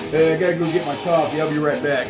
Hey, I gotta go get my coffee. I'll be right back.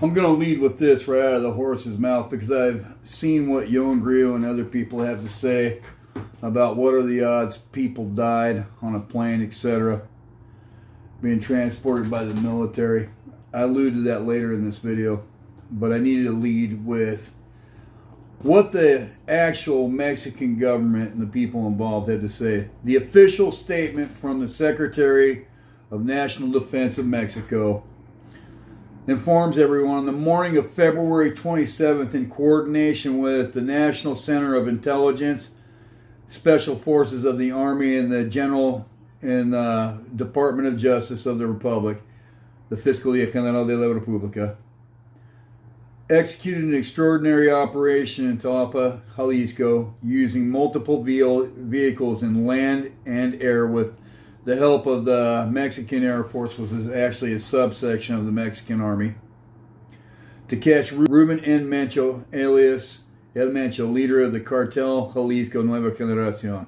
I'm going to lead with this right out of the horse's mouth because I've seen what Yohan Grillo and other people have to say about what are the odds people died on a plane, etc., being transported by the military. I allude to that later in this video, but I needed to lead with what the actual Mexican government and the people involved had to say. The official statement from the Secretary of National Defense of Mexico informs everyone on the morning of February 27th, in coordination with the National Center of Intelligence, Special Forces of the Army, and the General and Department of Justice of the Republic, the Fiscalía General de la República, executed an extraordinary operation in Talpa, Jalisco, using multiple vehicles in land and air with the help of the Mexican Air Force, was actually a subsection of the Mexican Army, to catch Ruben N. Mencho, alias El Mencho, leader of the cartel Jalisco Nueva Generación.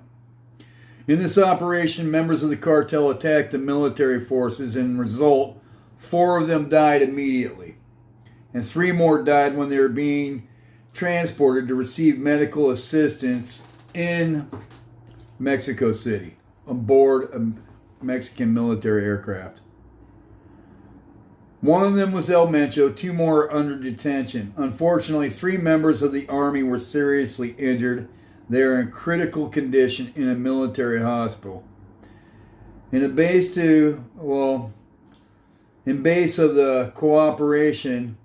In this operation, members of the cartel attacked the military forces, and as a result, 4 of them died immediately, and 3 more died when they were being transported to receive medical assistance in Mexico City aboard a Mexican military aircraft. One of them was El Mencho, 2 more are under detention. Unfortunately, 3 members of the Army were seriously injured. They are in critical condition in a military hospital. In base of the cooperation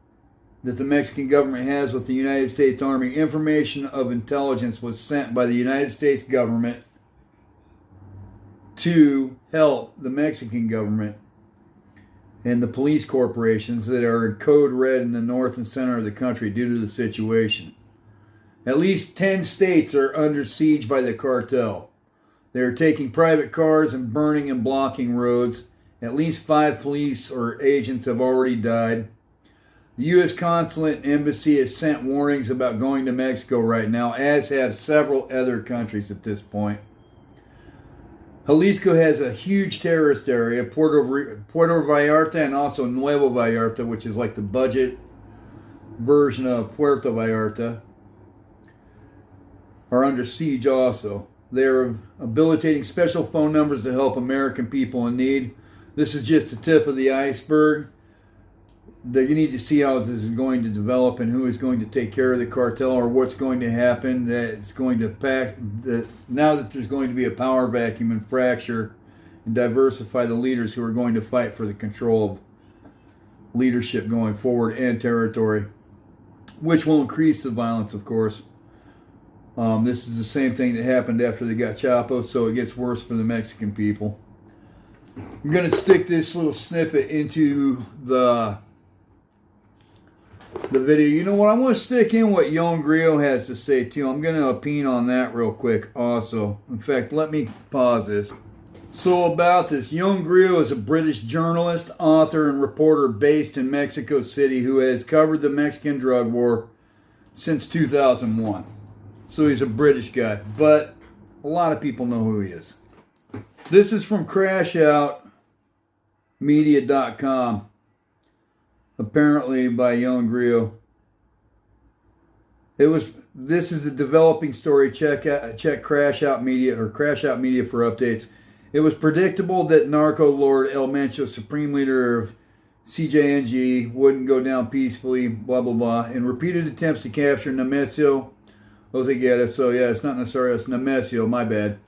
that the Mexican government has with the United States Army, information of intelligence was sent by the United States government to help the Mexican government and the police corporations that are in code red in the north and center of the country due to the situation. At least 10 states are under siege by the cartel. They are taking private cars and burning and blocking roads. At least 5 police or agents have already died. The U.S. Consulate and Embassy has sent warnings about going to Mexico right now, as have several other countries at this point. Jalisco has a huge terrorist area. Puerto Vallarta and also Nuevo Vallarta, which is like the budget version of Puerto Vallarta, are under siege also. They are habilitating special phone numbers to help American people in need. This is just the tip of the iceberg. You need to see how this is going to develop and who is going to take care of the cartel, or what's going to happen. That's going to now that there's going to be a power vacuum and fracture and diversify the leaders who are going to fight for the control of leadership going forward and territory, which will increase the violence, of course. This is the same thing that happened after they got Chapo, so it gets worse for the Mexican people. I'm going to stick this little snippet into the video. You know what? I want to stick in what Yohan Grillo has to say too. I'm going to opine on that real quick also. In fact, let me pause this. So about this, Yohan Grillo is a British journalist, author, and reporter based in Mexico City who has covered the Mexican drug war since 2001. So he's a British guy, but a lot of people know who he is. This is from CrashOutMedia.com, apparently by Yohan Grillo. This is a developing story. Check Crash Out Media or Crash Out Media for updates. It was predictable that narco lord El Mencho, supreme leader of CJNG, wouldn't go down peacefully, blah, blah, blah. In repeated attempts to capture Nemesio Those they get it. So yeah, it's not necessarily it's Nemesio, my bad.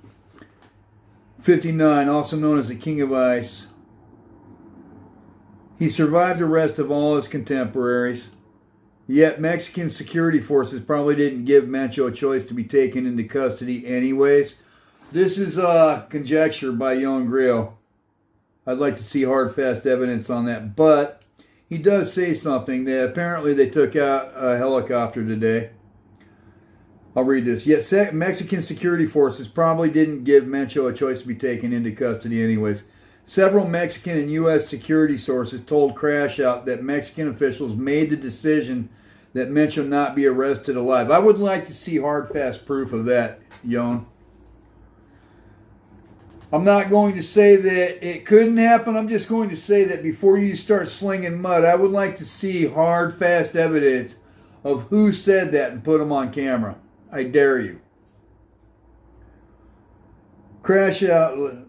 59, also known as the King of Ice. He survived the arrest of all his contemporaries. Yet Mexican security forces probably didn't give Mencho a choice to be taken into custody anyways. This is conjecture by Young Grillo. I'd like to see hard, fast evidence on that. But he does say something that apparently they took out a helicopter today. I'll read this. Yet Mexican security forces probably didn't give Mencho a choice to be taken into custody anyways. Several Mexican and U.S. security sources told Crash Out that Mexican officials made the decision that Mencho not be arrested alive. I would like to see hard, fast proof of that, Yon. I'm not going to say that it couldn't happen. I'm just going to say that before you start slinging mud, I would like to see hard, fast evidence of who said that and put them on camera. I dare you. Crash Out.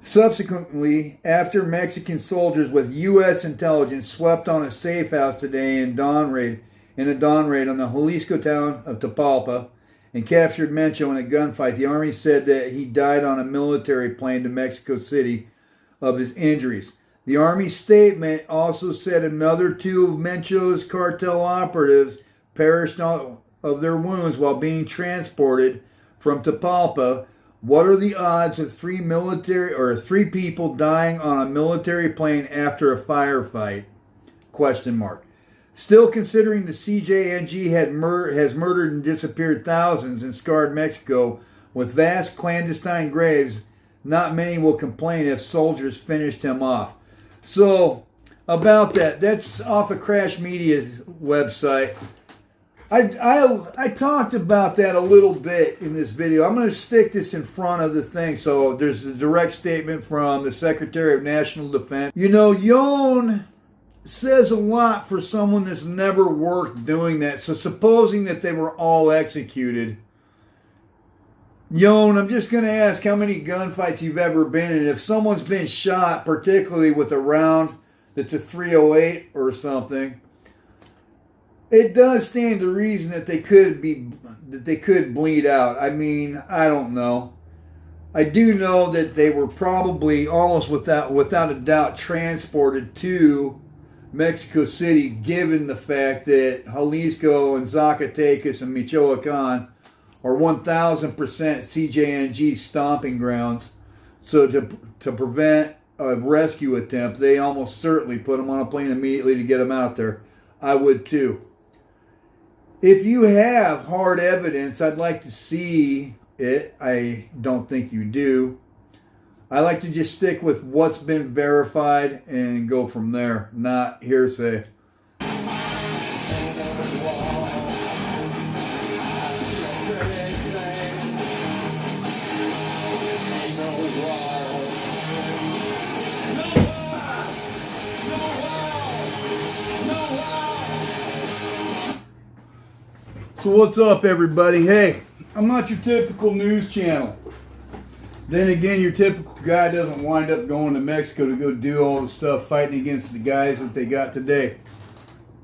Subsequently, after Mexican soldiers with U.S. intelligence swept on a safe house today in a dawn raid on the Jalisco town of Tapalpa and captured Mencho in a gunfight, the Army said that he died on a military plane to Mexico City of his injuries. The Army statement also said another 2 of Mencho's cartel operatives perished of their wounds while being transported from Tapalpa. What are the odds of 3 people dying on a military plane after a firefight? Question mark. Still considering the CJNG has murdered and disappeared thousands and scarred Mexico with vast clandestine graves, not many will complain if soldiers finished him off. So, about that, that's off of Crash Media's website. I talked about that a little bit in this video. I'm going to stick this in front of the thing. So there's a direct statement from the Secretary of National Defense. You know, Yon says a lot for someone that's never worked doing that. So supposing that they were all executed, Yon, I'm just going to ask how many gunfights you've ever been in. If someone's been shot, particularly with a round that's a .308 or something, it does stand to reason that they could bleed out. I mean, I don't know. I do know that they were probably almost without a doubt transported to Mexico City, given the fact that Jalisco and Zacatecas and Michoacan are 1,000% CJNG stomping grounds. So to prevent a rescue attempt, they almost certainly put them on a plane immediately to get them out there. I would too. If you have hard evidence, I'd like to see it. I don't think you do. I like to just stick with what's been verified and go from there, not hearsay. So what's up, everybody? Hey, I'm not your typical news channel. Then again, your typical guy doesn't wind up going to Mexico to go do all the stuff fighting against the guys that they got today.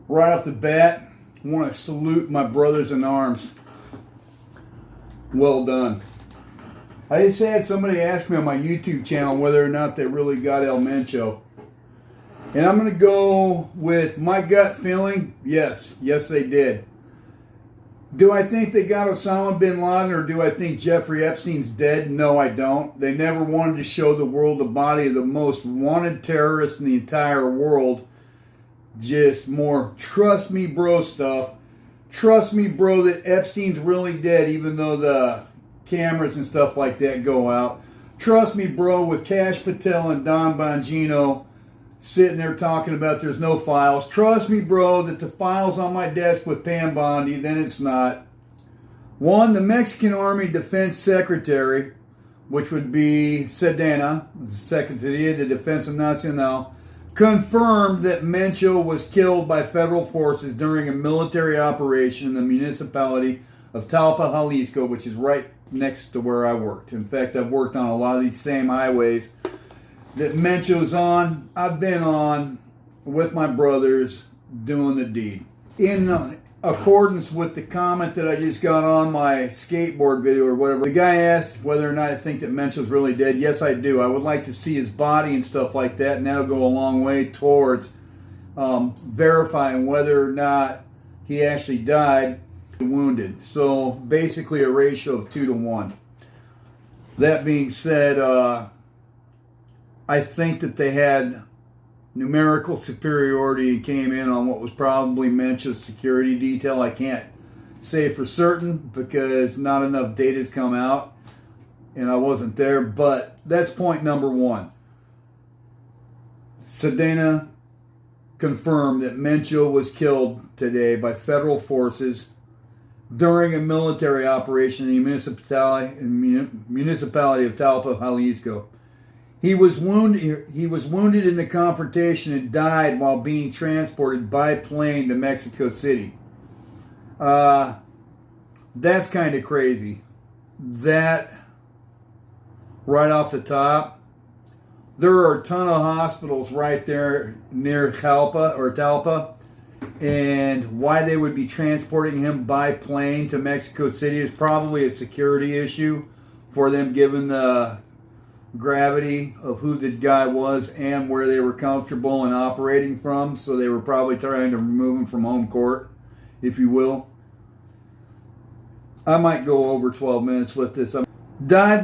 Right off the bat, I want to salute my brothers in arms. Well done. I just had somebody ask me on my YouTube channel whether or not they really got El Mencho. And I'm going to go with my gut feeling. Yes, they did. Do I think they got Osama bin Laden, or do I think Jeffrey Epstein's dead? No, I don't. They never wanted to show the world the body of the most wanted terrorist in the entire world. Just more trust me bro stuff. Trust me bro that Epstein's really dead, even though the cameras and stuff like that go out. Trust me bro with Kash Patel and Don Bongino sitting there talking about there's no files. Trust me, bro, that the file's on my desk with Pam Bondi, then it's not. One, the Mexican Army Defense Secretary, which would be Sedena, Secretaría de Defensa Nacional, confirmed that Mencho was killed by federal forces during a military operation in the municipality of Talpa, Jalisco, which is right next to where I worked. In fact, I've worked on a lot of these same highways that Mencho's on. I've been on with my brothers doing the deed. In accordance with the comment that I just got on my skateboard video or whatever. The guy asked whether or not I think that Mencho's really dead. Yes, I do. I would like to see his body and stuff like that, and that'll go a long way towards verifying whether or not he actually died wounded. So basically a ratio of 2 to 1. That being said, I think that they had numerical superiority and came in on what was probably Mencho's security detail. I can't say for certain because not enough data's come out and I wasn't there, but that's point number 1. Sedena confirmed that Mencho was killed today by federal forces during a military operation in the municipality of Talpa, Jalisco. He was wounded in the confrontation and died while being transported by plane to Mexico City. That's kind of crazy. That, right off the top, there are a ton of hospitals right there near Talpa, and why they would be transporting him by plane to Mexico City is probably a security issue for them, given the gravity of who the guy was and where they were comfortable and operating from. So they were probably trying to remove him from home court, if you will. I might go over 12 minutes with this. Died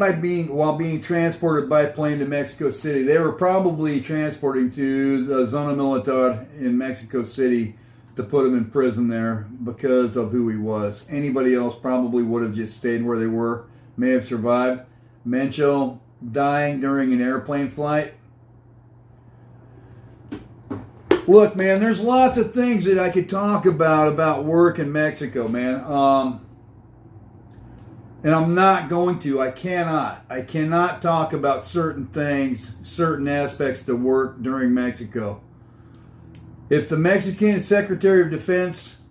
while being transported by plane to Mexico City. They were probably transporting to the Zona Militar in Mexico City to put him in prison there because of who he was. Anybody else probably would have just stayed where they were, may have survived. Mencho dying during an airplane flight. Look, man, there's lots of things that I could talk about work in Mexico, man. And I'm not going to. I cannot talk about certain things, certain aspects to work during Mexico. If the Mexican Secretary of Defense,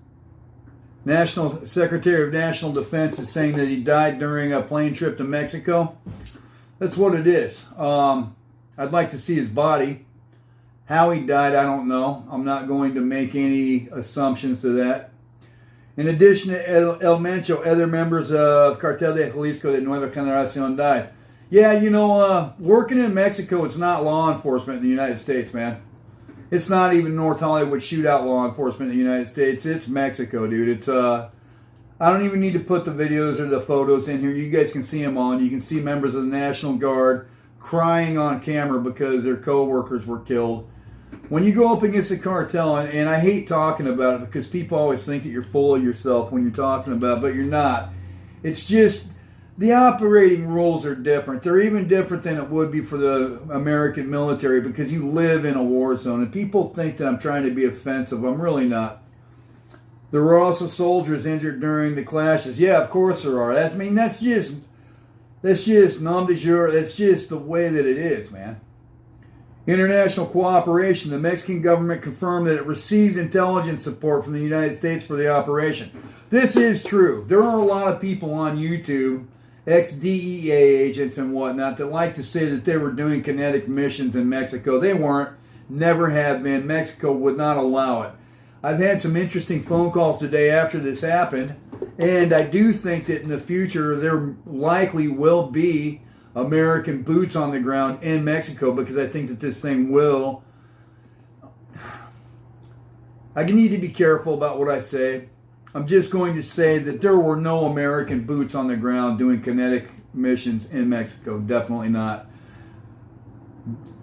National Secretary of National Defense, is saying that he died during a plane trip to Mexico, that's what it is. I'd like to see his body. How he died, I don't know. I'm not going to make any assumptions to that. In addition to El Mencho, other members of Cartel de Jalisco de Nueva Generación died. Yeah, you know, working in Mexico, it's not law enforcement in the United States, man. It's not even North Hollywood shootout law enforcement in the United States. It's Mexico, dude. It's I don't even need to put the videos or the photos in here. You guys can see them on. You can see members of the National Guard crying on camera because their co-workers were killed. When you go up against a cartel, and I hate talking about it because people always think that you're full of yourself when you're talking about it, but you're not. It's just the operating rules are different. They're even different than it would be for the American military because you live in a war zone. And people think that I'm trying to be offensive. I'm really not. There were also soldiers injured during the clashes. Yeah, of course there are. That's just nom de jour. That's just the way that it is, man. International cooperation. The Mexican government confirmed that it received intelligence support from the United States for the operation. This is true. There are a lot of people on YouTube, ex-DEA agents and whatnot, that like to say that they were doing kinetic missions in Mexico. They weren't. Never have been. Mexico would not allow it. I've had some interesting phone calls today after this happened, and I do think that in the future there likely will be American boots on the ground in Mexico because I think that this thing will. I need to be careful about what I say. I'm just going to say that there were no American boots on the ground doing kinetic missions in Mexico. Definitely not.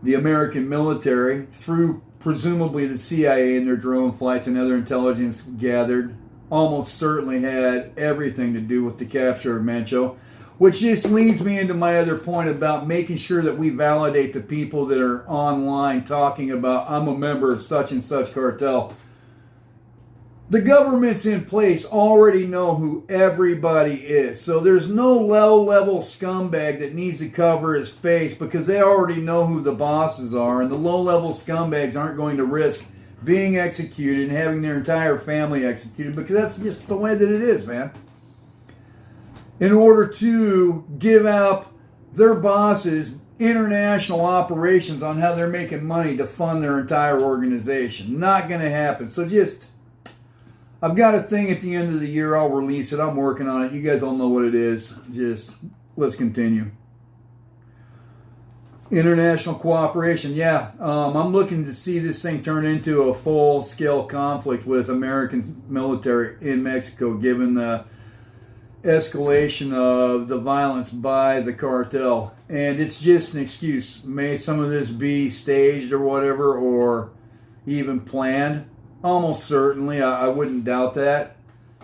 The American military, through presumably the CIA and their drone flights and other intelligence gathered, almost certainly had everything to do with the capture of Mencho, which just leads me into my other point about making sure that we validate the people that are online talking about, I'm a member of such and such cartel. The governments in place already know who everybody is. So there's no low-level scumbag that needs to cover his face because they already know who the bosses are. And the low-level scumbags aren't going to risk being executed and having their entire family executed because that's just the way that it is, man. In order to give out their bosses international operations on how they're making money to fund their entire organization. Not going to happen. So just, I've got a thing at the end of the year. I'll release it. I'm working on it. You guys all know what it is. Just let's continue. International cooperation. Yeah, I'm looking to see this thing turn into a full-scale conflict with American military in Mexico, given the escalation of the violence by the cartel. And it's just an excuse. May some of this be staged or whatever, or even planned. Almost certainly. I wouldn't doubt that.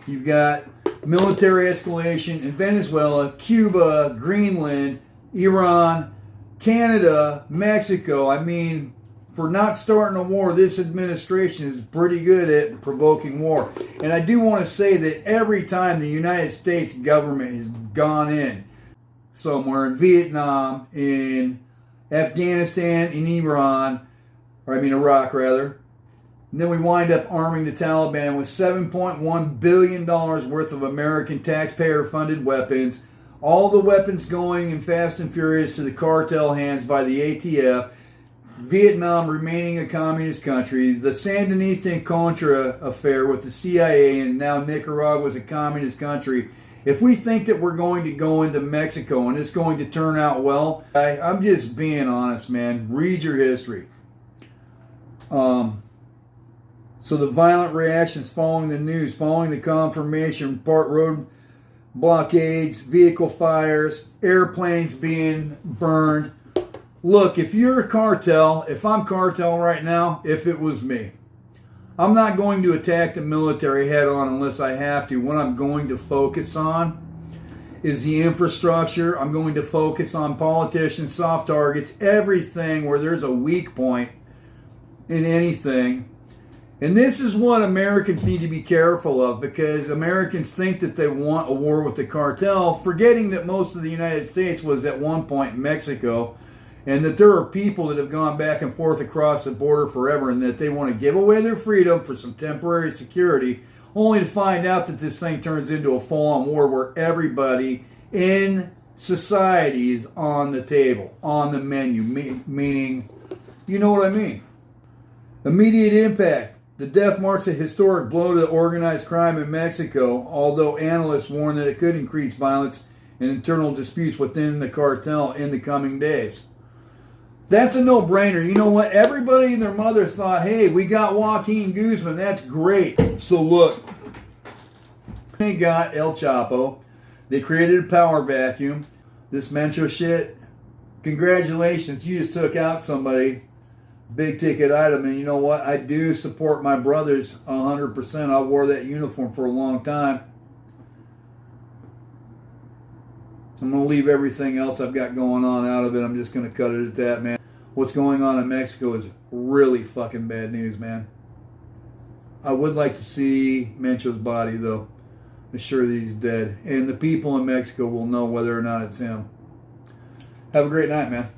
You've got military escalation in Venezuela, Cuba, Greenland, Iran, Canada, Mexico. I mean, for not starting a war, this administration is pretty good at provoking war. And I do want to say that every time the United States government has gone in somewhere, in Vietnam, in Afghanistan, in Iraq rather, and then we wind up arming the Taliban with $7.1 billion worth of American taxpayer-funded weapons, all the weapons going in fast and furious to the cartel hands by the ATF, Vietnam remaining a communist country, the Sandinista and Contra affair with the CIA, and now Nicaragua is a communist country. If we think that we're going to go into Mexico and it's going to turn out well, I'm just being honest, man. Read your history. So the violent reactions following the news, following the confirmation, part road blockades, vehicle fires, airplanes being burned. Look, if you're a cartel, if I'm cartel right now, if it was me, I'm not going to attack the military head on unless I have to. What I'm going to focus on is the infrastructure. I'm going to focus on politicians, soft targets, everything where there's a weak point in anything. And this is what Americans need to be careful of, because Americans think that they want a war with the cartel, forgetting that most of the United States was at one point Mexico, and that there are people that have gone back and forth across the border forever, and that they want to give away their freedom for some temporary security, only to find out that this thing turns into a full-on war where everybody in society is on the table, on the menu, meaning, you know what I mean. Immediate impact. The death marks a historic blow to organized crime in Mexico, although analysts warn that it could increase violence and internal disputes within the cartel in the coming days. That's a no-brainer. You know what? Everybody and their mother thought, hey, we got Joaquin Guzman. That's great. So look, they got El Chapo. They created a power vacuum. This Mencho shit, congratulations. You just took out somebody. Big ticket item, and you know what? I do support my brothers 100%. I wore that uniform for a long time. I'm going to leave everything else I've got going on out of it. I'm just going to cut it at that, man. What's going on in Mexico is really fucking bad news, man. I would like to see Mencho's body, though. I'm sure that he's dead. And the people in Mexico will know whether or not it's him. Have a great night, man.